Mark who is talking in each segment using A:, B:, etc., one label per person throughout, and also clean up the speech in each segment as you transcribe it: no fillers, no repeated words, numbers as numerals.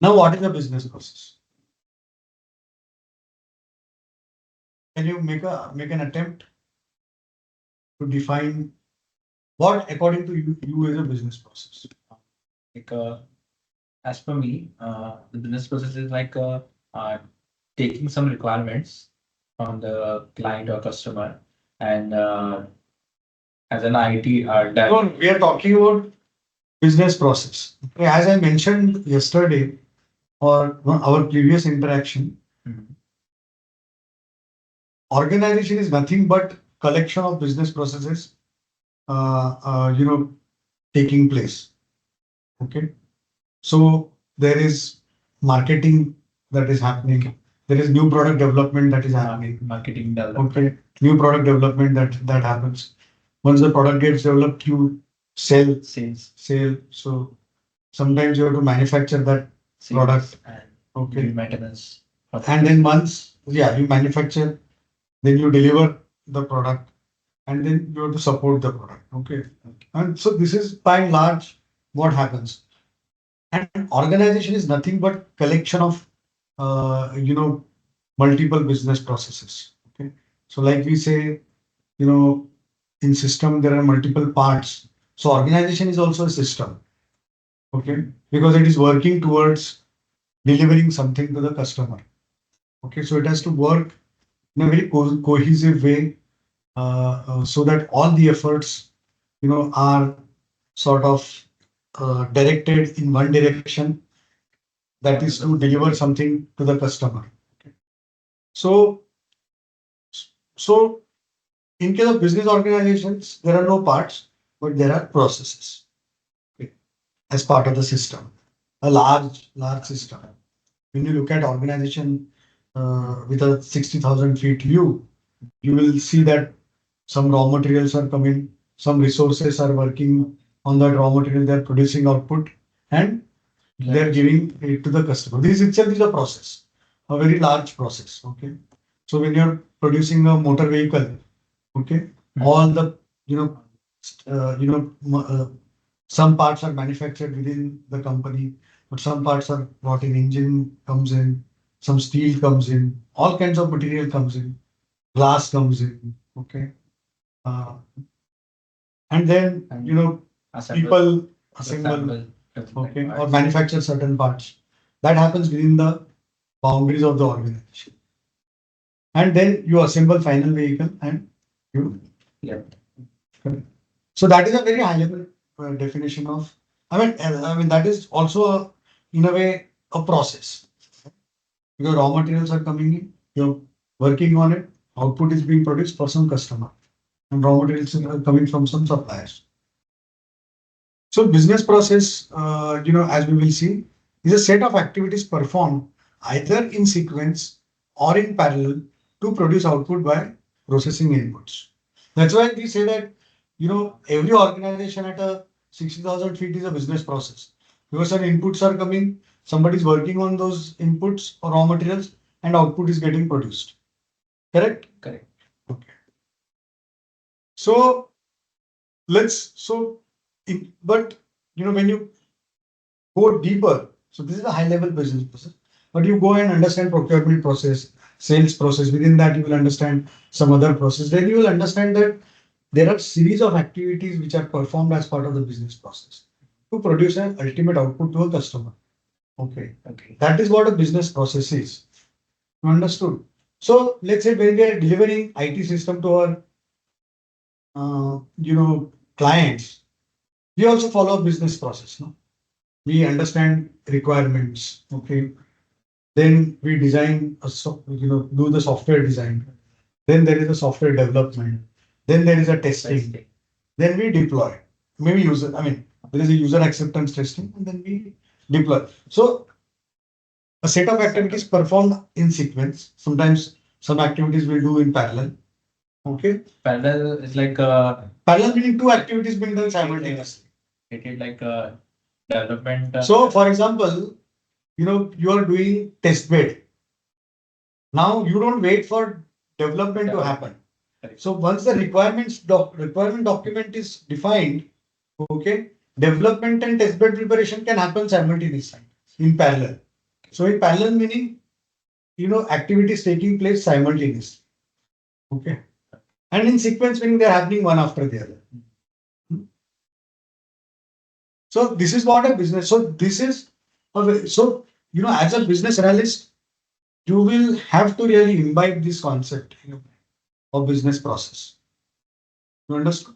A: Now, what is the business process? Can you make an attempt to define what, according to you is a business process?
B: Like as per me, the business process is like taking some requirements from the client or customer, and as an IT,
A: No, we are talking about business process. Okay, as I mentioned yesterday or our previous interaction,
B: Mhm.
A: organization is nothing but collection of business processes, taking place. Okay, so there is marketing that is happening. There is new product development that is happening.
B: Marketing development.
A: Okay, new product development that happens. Once the product gets developed, you
B: Sales.
A: sell. So sometimes you have to manufacture that
B: Sales
A: product.
B: and
A: Okay,
B: maintenance.
A: and then once you manufacture, then you deliver the product, and then you have to support the product. Okay, and so this is by and large what happens. And organization is nothing but collection of multiple business processes. Okay, so like we say, you know, in system there are multiple parts. So organization is also a system. Okay, because it is working towards delivering something to the customer. Okay, so it has to work in a very cohesive way, so that all the efforts, are sort of directed in one direction, that is to deliver something to the customer. So, so in case of business organizations, there are no parts, but there are processes, okay, as part of the system, a large system. When you look at organization with a 60,000 feet view, you will see that some raw materials are coming, some resources are working on that raw material, they are producing output, and they are giving it to the customer. This itself is a process, a very large process. Okay. So when you're producing a motor vehicle, okay, all the, you know, some parts are manufactured within the company, but some parts are brought in, engine comes in, some steel comes in, all kinds of material comes in, glass comes in. Okay. Uh, and then, people assemble, okay, or manufacture certain parts. That happens within the boundaries of the organization. And then you assemble final vehicle and you.
B: Yeah.
A: So that is a very high level definition of. I mean that is also in a way a process, because raw materials are coming in, you're working on it, output is being produced for some customer, and raw materials are coming from some suppliers. So business process, as we will see, is a set of activities performed either in sequence or in parallel to produce output by processing inputs. That's why we say that, every organization at a 60,000 feet is a business process, because some inputs are coming, somebody is working on those inputs or raw materials, and output is getting produced. Correct?
B: Correct.
A: Okay. So but when you go deeper, so this is a high level business process, but you go and understand procurement process, sales process. Within that, you will understand some other process. Then you will understand that there are series of activities which are performed as part of the business process to produce an ultimate output to a customer. Okay.
B: Okay.
A: That is what a business process is. Understood? So let's say when we are delivering IT system to our clients, we also follow a business process. No? We understand requirements. Okay. Then we design do the software design. Then there is a software development. Then there is a testing. Then we deploy. Maybe there is a user acceptance testing, and then we deploy. So a set of activities performed in sequence. Sometimes some activities we do in parallel. Okay.
B: Parallel is like
A: Parallel meaning two activities being done simultaneously.
B: it is like development.
A: So, for example, you are doing test bed. Now you don't wait for development to happen.
B: Correct.
A: So once the requirement document is defined, okay, development and test bed preparation can happen simultaneously in parallel. So in parallel meaning, activities taking place simultaneously. Okay. And in sequence meaning they're happening one after the other. Hmm. So this is what a business. So this is so as a business analyst, you will have to really imbibe this concept of business process. You understand?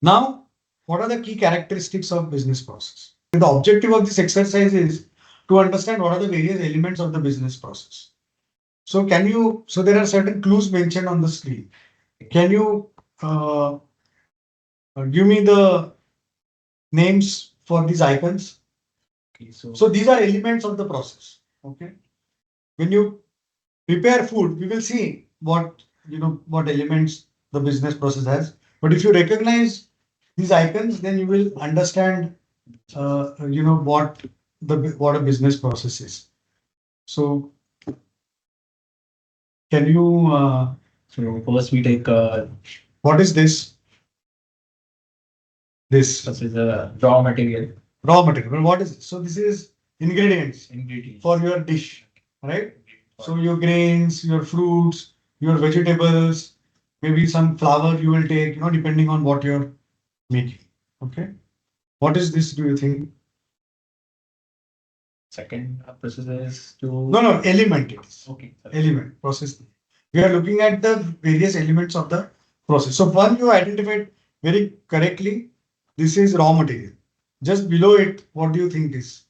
A: Now, what are the key characteristics of business process? The objective of this exercise is to understand what are the various elements of the business process. So there are certain clues mentioned on the screen. Can you uh, give me the names for these icons?
B: Okay,
A: So these are elements of the process. Okay. When you prepare food, we will see what elements the business process has. But if you recognize these icons, then you will understand what a business process is. So can you
B: so first we take
A: what is this? This
B: this is a raw material.
A: Raw material. Well, what is it? So this is ingredients
B: Ingredients
A: for your dish, right? So your grains, your fruits, your vegetables, maybe some flour you will take, depending on what you're making. Okay. What is this, do you think?
B: Second process is to
A: No, element it is.
B: okay.
A: Element, process. We are looking at the various elements of the process. So one you identified very correctly. This is raw material. Just below it, what do you think is?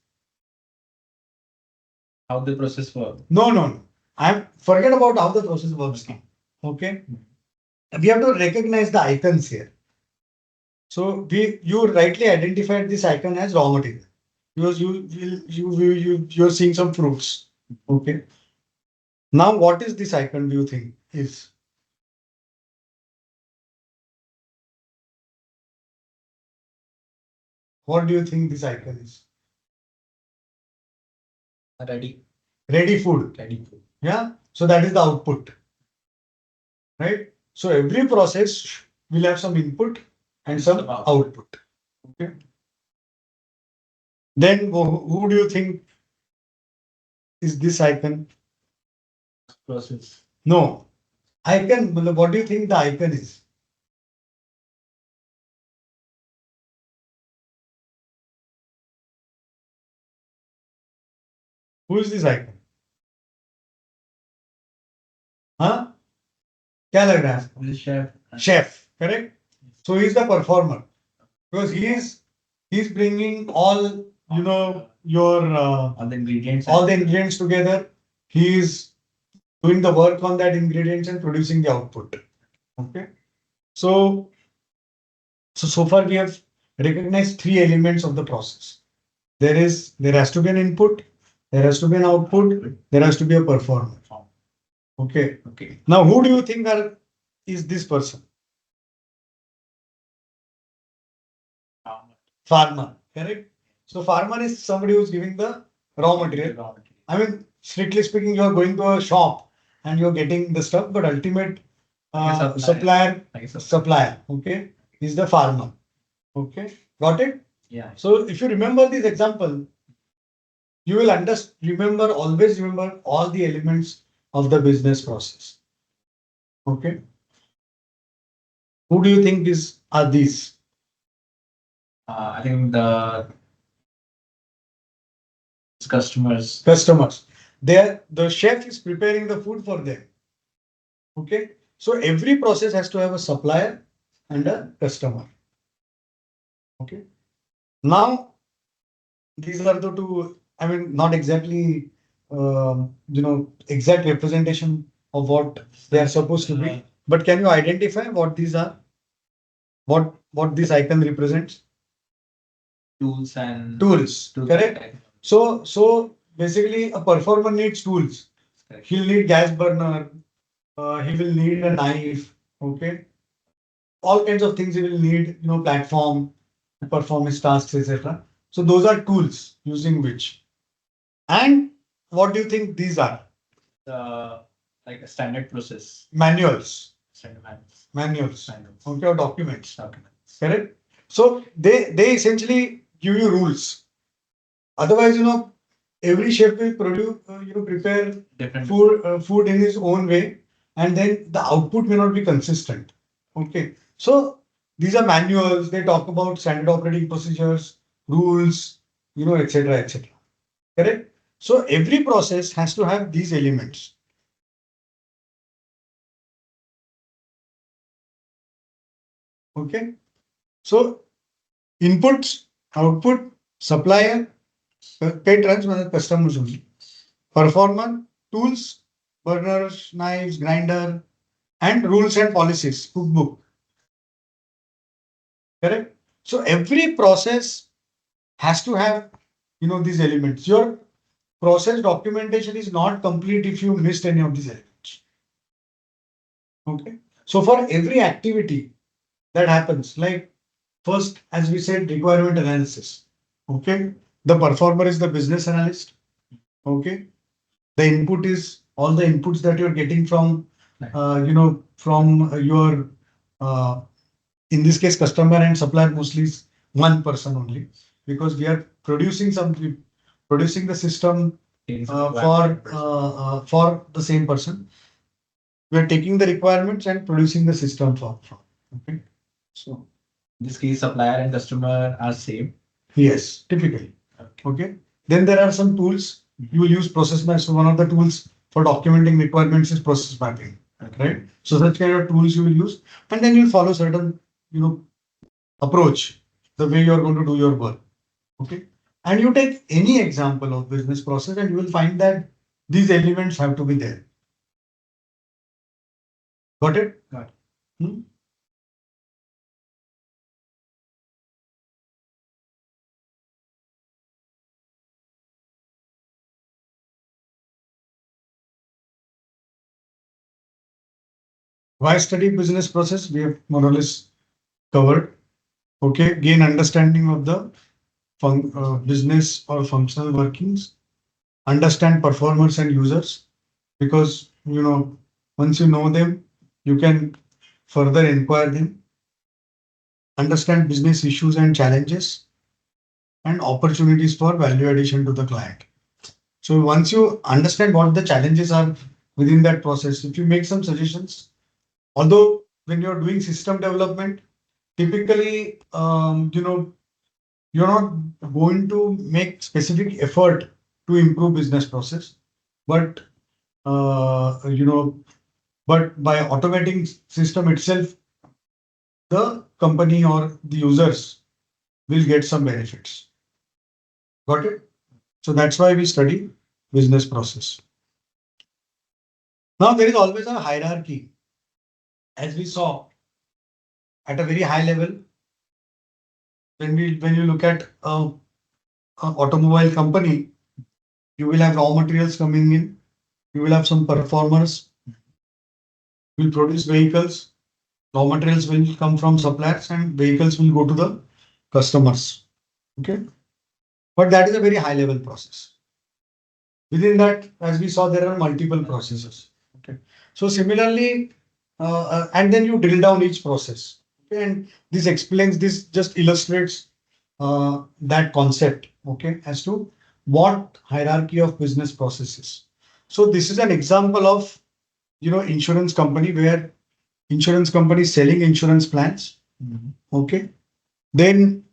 B: How the process works.
A: No. I'm forget about how the process works now. Okay. We have to recognize the icons here. So you rightly identified this icon as raw material because you're seeing some fruits. Okay. Now what is this icon, do you think is? What do you think this icon is?
B: Ready.
A: Ready food.
B: Ready food.
A: Yeah. So that is the output. Right. So every process will have some input and some output. Okay. Then who do you think is this icon?
B: Process.
A: No. Icon, what do you think the icon is? Who is this icon? Huh? क्या लग रहा है?
B: The chef.
A: Chef, correct? So he is the performer because he's bringing all your
B: All
A: the ingredients together. He is doing the work on that ingredients and producing the output. Okay. So far we have recognized three elements of the process. There has to be an input, there has to be an output, there has to be a performer. Okay.
B: Okay.
A: Now who do you think is this person? Farmer, correct? So farmer is somebody who's giving the raw material. I mean, strictly speaking, you're going to a shop and you're getting the stuff, but ultimate supplier, okay, is the farmer. Okay, got it?
B: Yeah.
A: So if you remember this example, you will always remember all the elements of the business process. Okay. Who do you think are these?
B: I think the customers.
A: Customers. The chef is preparing the food for them. Okay. So every process has to have a supplier and a customer. Okay. Now, these are the two, I mean, not exactly, exact representation of what they are supposed to be. But can you identify what these are? What this icon represents?
B: Tools and
A: Tools, correct? So basically, a performer needs tools.
B: Correct.
A: He'll need gas burner. He will need a knife. Okay, all kinds of things he will need. Platform to perform his tasks, etc. So those are tools using which. And what do you think these are?
B: Like a standard process.
A: Manuals.
B: Standard manuals.
A: Manuals.
B: Manuals.
A: Okay, or documents.
B: Documents.
A: Correct. So they essentially give you rules. Otherwise, every chef will produce, prepare
B: different
A: food in his own way, and then the output may not be consistent. Okay, so these are manuals. They talk about standard operating procedures, rules, etc., etc. Correct. So every process has to have these elements. Okay. So inputs, output, supplier, patrons, customers only. Performer, tools, burners, knives, grinder, and rules and policies, cookbook. Correct. So every process has to have, these elements. Your process documentation is not complete if you missed any of these elements. Okay. So for every activity that happens, like first, as we said, requirement analysis. Okay. The performer is the business analyst. Okay. The input is all the inputs that you're getting from, from your, uh, in this case, customer and supplier mostly is one person only, because we are producing the system for the same person. We are taking the requirements and producing the system for. Okay. So
B: in this case, supplier and customer are same.
A: yes, typically. Okay. Then there are some tools you will use process maps. So one of the tools for documenting requirements is process mapping. Right. So such kind of tools you will use, and then you'll follow certain, approach, the way you're going to do your work. Okay. And you take any example of business process and you will find that these elements have to be there. Got it?
B: Got it.
A: Hmm? Why study business process? We have more or less covered. Okay. Gain understanding of the business or functional workings. Understand performers and users, because once you know them, you can further inquire them. Understand business issues and challenges, and opportunities for value addition to the client. So once you understand what the challenges are within that process, if you make some suggestions, although when you're doing system development, typically, you're not going to make specific effort to improve business process, but you know, but by automating system itself, the company or the users will get some benefits. Got it? So that's why we study business process. Now there is always a hierarchy, as we saw at a very high level. When you look at a automobile company, you will have raw materials coming in. You will have some performers will produce vehicles. Raw materials will come from suppliers, and vehicles will go to the customers. Okay, but that is a very high level process. Within that, as we saw, there are multiple processes. Okay. So similarly, and then you drill down each process. Okay. And this just illustrates that concept. Okay. As to what hierarchy of business processes. So this is an example of, insurance company, where insurance company is selling insurance plans. Okay. Then,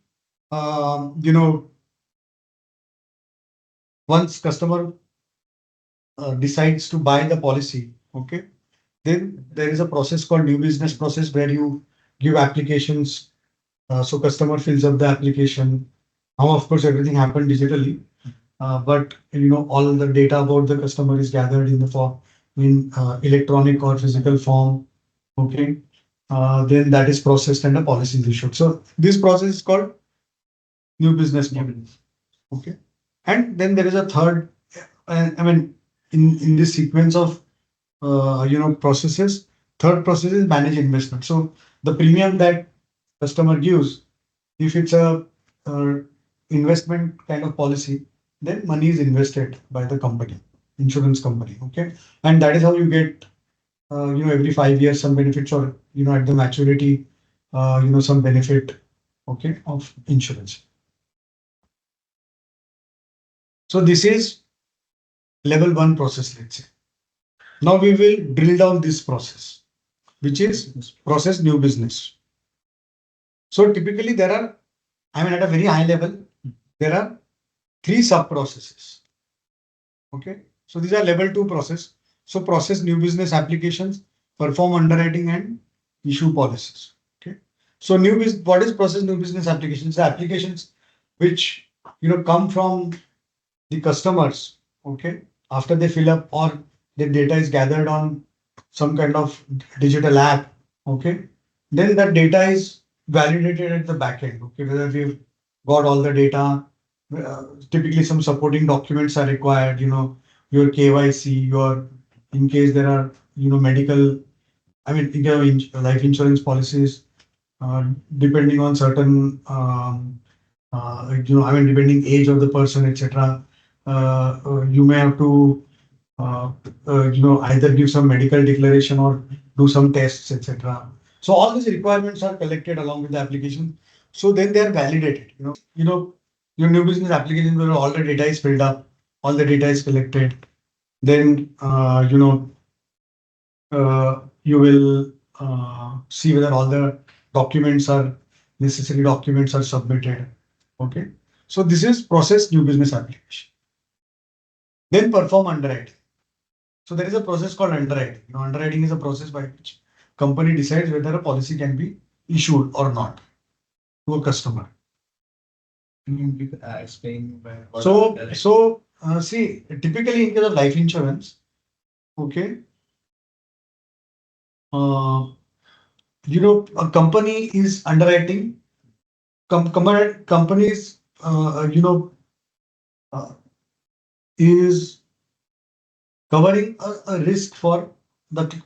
A: once customer decides to buy the policy, okay, then there is a process called new business process, where you give applications. So customer fills up the application. Now, of course, everything happened digitally, but all the data about the customer is gathered in the form, in electronic or physical form. Okay, then that is processed and a policy is issued. So this process is called new business model. Okay, and then there is a third. I mean, in this sequence of processes, third process is manage investment. So the premium that customer gives, if it's a investment kind of policy, then money is invested by the company, insurance company. Okay, and that is how you get every 5 years some benefits, or at the maturity, some benefit, okay, of insurance. So this is level one process, let's say. Now we will drill down this process, which is process new business. So typically there are, I mean, at a very high level, there are three sub processes. Okay. So these are level two process. So process new business applications, perform underwriting and issue policies. Okay. So what is process new business applications? The applications which come from the customers. Okay. After they fill up or the data is gathered on some kind of digital app. Okay. Then that data is validated at the back end. Okay. Whether we've got all the data, typically some supporting documents are required, your KYC, in case there are, medical, I mean, life insurance policies, uh, depending on certain, depending age of the person, etc. You may have to, either give some medical declaration or do some tests, etc. So all these requirements are collected along with the application. So then they are validated. Your new business application where all the data is filled up, all the data is collected. Then you will see whether all the necessary documents are submitted. Okay. So this is process new business application. Then perform underwriting. So there is a process called underwriting. Underwriting is a process by which company decides whether a policy can be issued or not to a customer.
B: Can you explain what
A: See, typically in case of life insurance, okay, uh, a company is underwriting. Companies, uh, is covering a risk for the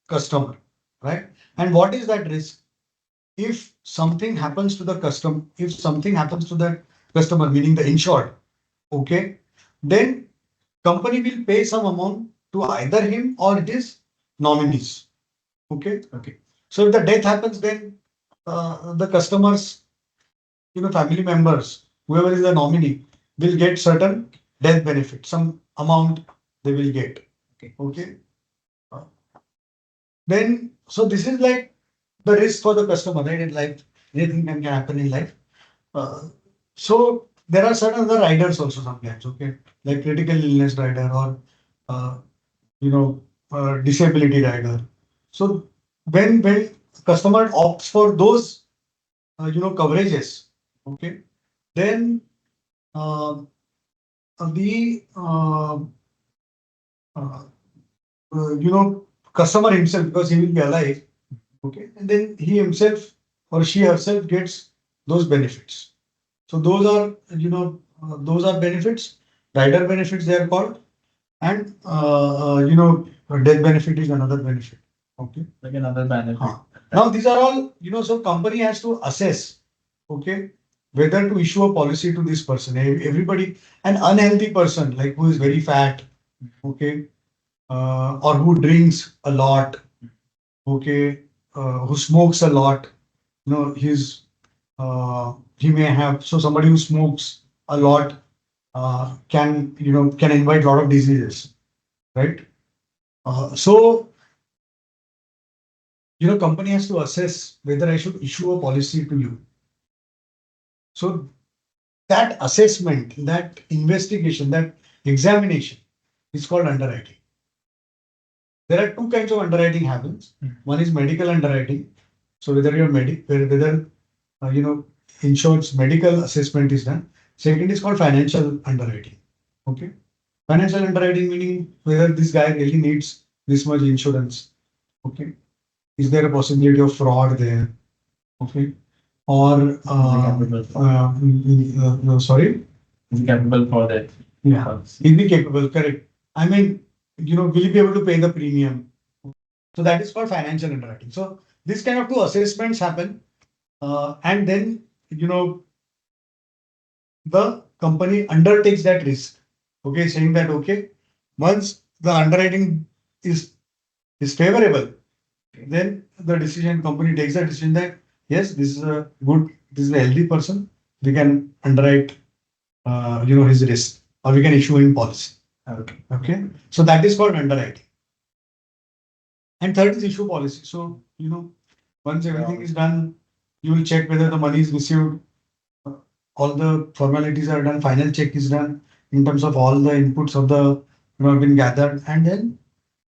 A: customer, right? And what is that risk? If something happens to the customer, meaning the insured, okay, then company will pay some amount to either him or his nominees. Okay. Okay. So if the death happens, then the customers, family members, whoever is the nominee, will get certain death benefit, some amount they will get. Okay. Okay. Uh, Then, so this is like the risk for the customer, right? In life, anything can happen in life. Uh, so there are certain other riders also sometimes, okay, like critical illness rider or uh, you know disability rider. So when customer opts for those coverages, okay, then uh, the uh, customer himself, because he will be alive, okay, and then he himself or she herself gets those benefits. So those are benefits, rider benefits they are called, and death benefit is another benefit. Okay.
B: like another benefit?
A: Now these are all, so company has to assess, okay, whether to issue a policy to this person. Everybody, an unhealthy person like who is very fat, okay, or who drinks a lot, okay, who smokes a lot, his he may have, so somebody who smokes a lot can invite a lot of diseases, right? So company has to assess whether I should issue a policy to you. So that assessment, that investigation, that examination is called underwriting. There are two kinds of underwriting happens. One is medical underwriting. So whether whether insured's medical assessment is done. Second is called financial underwriting. Okay. Financial underwriting meaning whether this guy really needs this much insurance. Okay. Is there a possibility of fraud there? Okay. Or sorry.
B: Is he capable for that?
A: Yeah. Is he capable? Correct. I mean, will he be able to pay the premium? So that is called financial underwriting. So this kind of two assessments happen, and then the company undertakes that risk. Okay, saying that okay, once the underwriting is favorable, then the decision company takes the decision that yes, this is a healthy person. We can underwrite his risk. or we can issue in policy.
B: Okay.
A: Okay. So that is called underwriting. And third is issue policy. So, once everything is done, you will check whether the money is received. uh, All the formalities are done. Final check is done in terms of all the inputs of the have been gathered, and then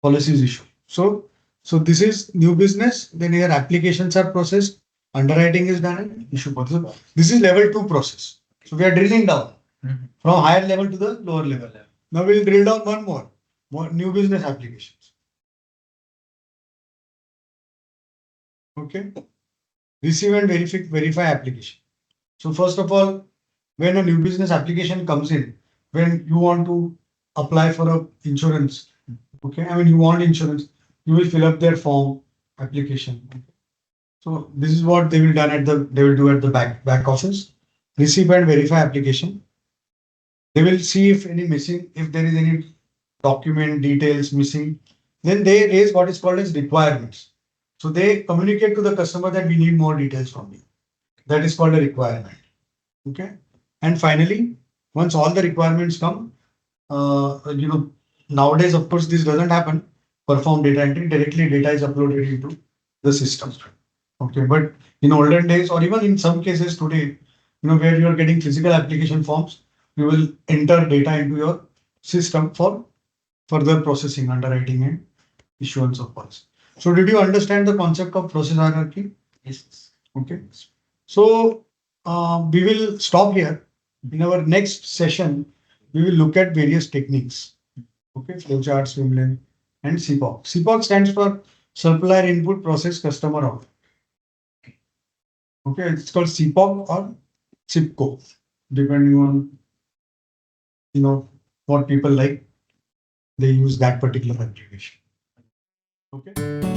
A: policy is issued. So this is new business. Then here applications are processed, underwriting is done, and issue policy. So this is level two process. So we are drilling down from higher level to the lower level. Now we'll drill down one more new business applications. Okay. Receive and verify application. So first of all, when a new business application comes in, when you want to apply for a insurance, okay, I mean you want insurance, you will fill up their form application. So this is what they will do at the back office. Receive and verify application. They will see if any missing, if there is any document details missing, then they raise what is called as requirements. So they communicate to the customer that we need more details from you. That is called a requirement. Okay. And finally, once all the requirements come, nowadays, of course, this doesn't happen. Perform data entry, directly data is uploaded into the system. Okay. But in olden days, or even in some cases today, where you are getting physical application forms, you will enter data into your system for further processing, underwriting, and issuance of policy. So, did you understand the concept of process hierarchy?
B: Yes.
A: Okay. So, we will stop here. In our next session, we will look at various techniques. Okay, flowchart, swim lane, and CPOC. CPOC stands for Supplier Input Process Customer Output. Okay, it's called CPOC or CIPCO, depending on what people like. They use that particular abbreviation. Okay.